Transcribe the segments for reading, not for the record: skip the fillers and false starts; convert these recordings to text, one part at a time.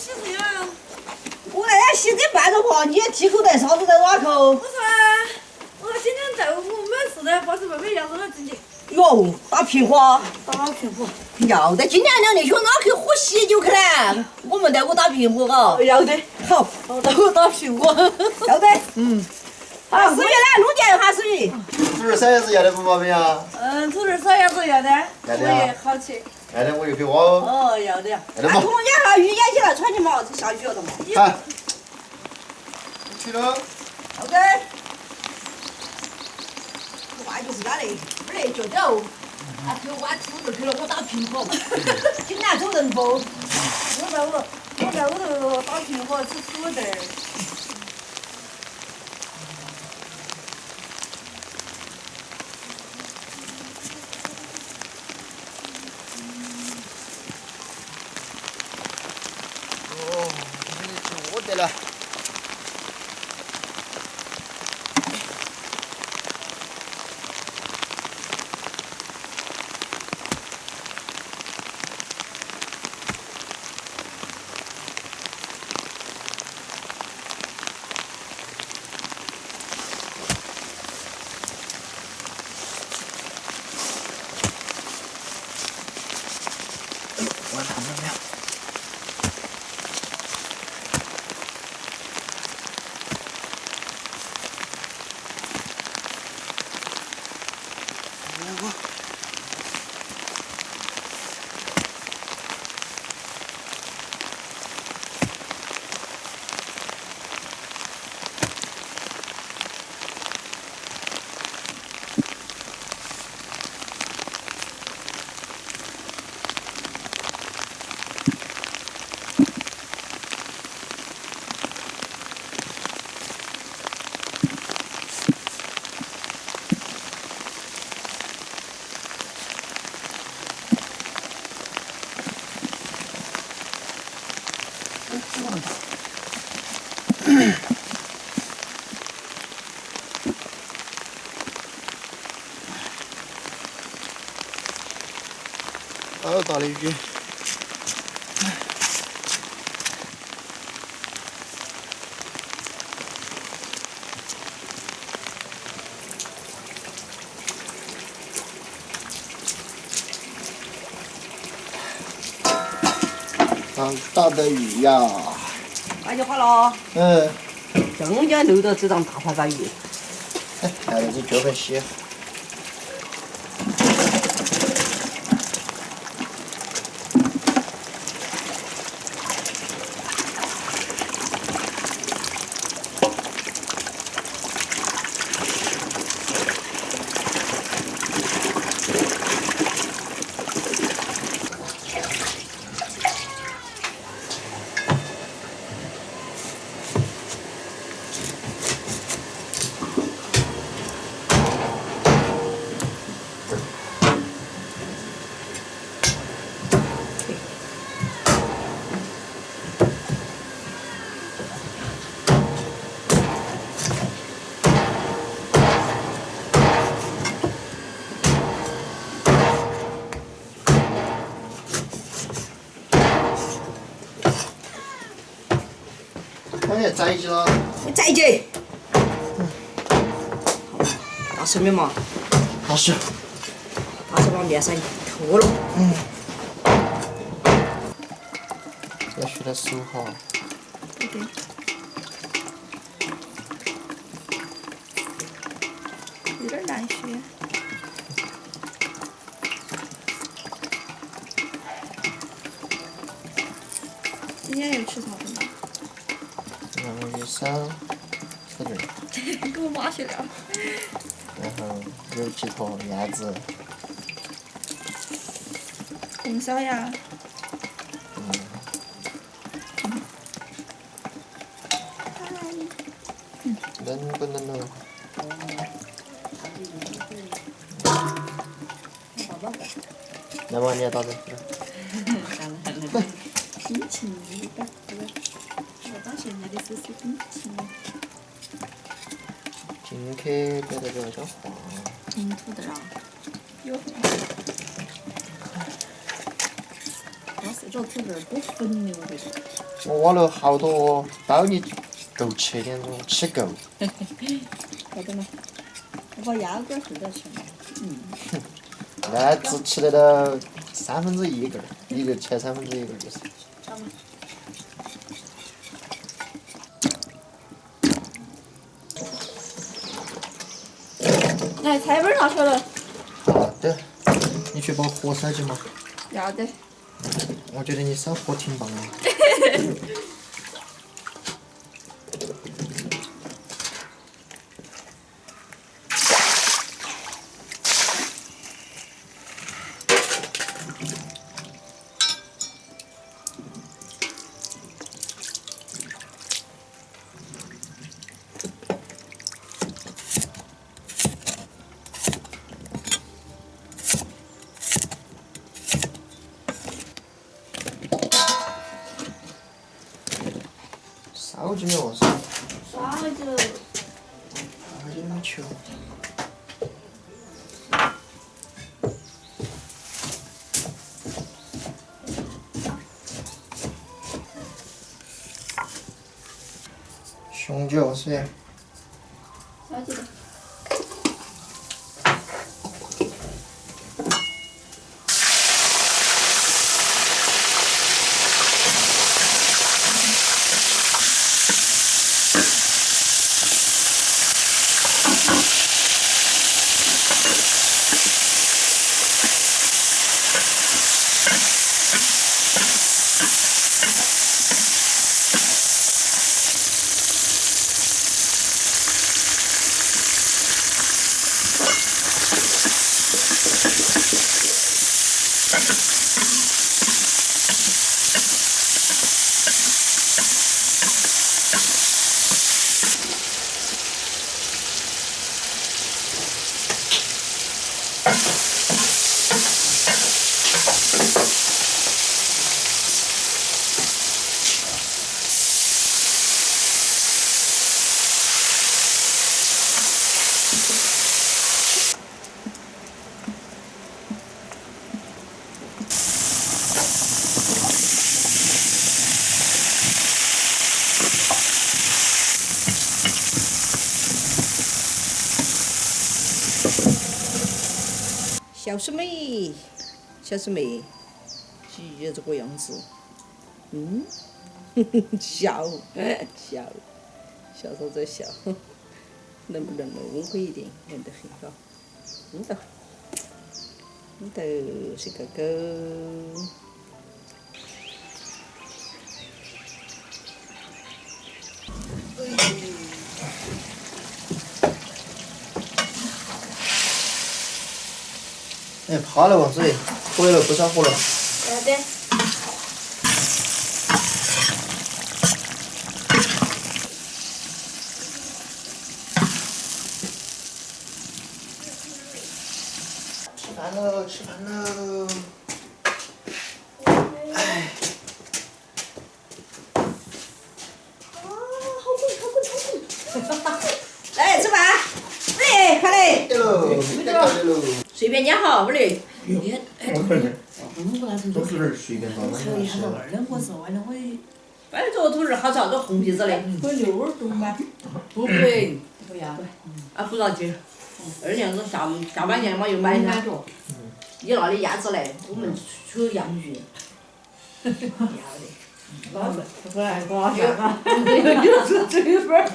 洗是呀。我那天洗这半着话，你忌口袋啥子在哪口？我说，我说今天在我没事的，把这妹妹要到自己。哟，打平花，打平火。要得，今年两年去哪去喝喜酒去呢？我们带我打平火嘎。要得。好，带我打平火。要得。嗯。好，思雨来弄点哈，思雨。土豆筛子要得不毛病啊？土豆烧鸭子要得。要得啊。好吃。要得，我又给我哦。哦，要得。要得嘛。同眼哈雨眼起来穿起嘛，这下雨了的嘛。好。去了。要得。外就是哪里？不来就走。啊，就挖土豆去了，我打平火。今年走人不？我在屋头打平火吃土豆。哦，这里坐得了。我看到没有？好大的雨！好大的雨呀！那就好了。嗯。中间漏到这张大盘山鱼。还有这脚本洗。我也摘起了。你再接。大手面嘛。好手。大手把面上脱了。要学点手哈。对。有点难学。今天又吃啥子嘛？鱼烧土豆，跟我妈学的。然后有几坨燕子。红烧鸭。冷不冷了？来嘛，你也打针。心情一般，我到现在的手是很轻。进去别得这叫黄。土豆啊。有。老师这种土豆不粉的，我觉得。我挖了好多包，你够吃点种，吃够。好的嘛，我把鸭肝放到去嘛。那只吃得到1/3一根儿，一个切1/3一根儿就是。好嘛。来，菜本拿出来了。好的，你去把火烧起嘛。要得。我觉得你烧火挺棒的。烧进去哦，啥子？烧进去。雄酒是。啥子？小师妹，小师妹，就这个样子，笑，笑，笑啥子笑？能不能温和一点？能得很好，都是个狗。哎，怕了王水，回了不烧火了。要得。吃饭喽，吃饭喽！哎。来吃饭，来，快来！对喽，对喽。随便捏好，不嘞。都是随便放的。反正这个土豆好吃，这红皮子的。会溜儿动吗？不会，不要。啊，不着急。2年子下半年嘛又买噻。你那里鸭子来，我们出洋鱼。要得。回来刮下啊！就是这一份儿。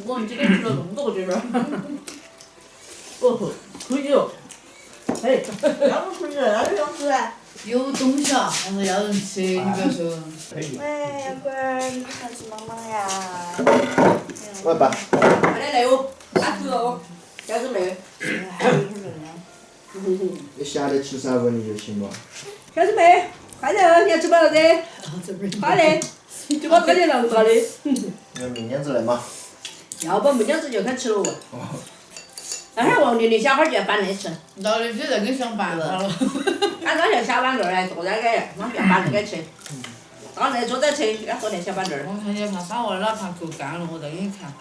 我们今天吃了那么多这份儿。哦，可以哦。哎，要不出去，要是想吃嘞。有东西啊，然后要人吃，你不要说。喂，杨龟儿，你想吃妈妈呀？来吧。快点来哦，打土哦，要是累。你下来吃3碗你就行了。小师妹，快点哦，你要吃饱了的。快点，就把这些弄到的。那明天子来嘛。要不明天子就开吃了哦。那会儿王玲玲小孩儿就要搬来吃。老的现在跟上班了。俺刚才小板凳儿来坐在这，妈不要搬那个吃。刚才坐在车，要坐那小板凳儿。我看见怕烧完了，怕够干了，我再给你看。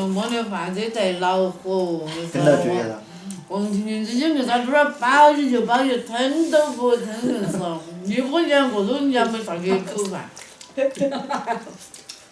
没得饭这得恼火，跟到就业了。王婷婷之前就在这儿包起就包起，腾都不腾硬是， 15年过都人家没啥给口饭。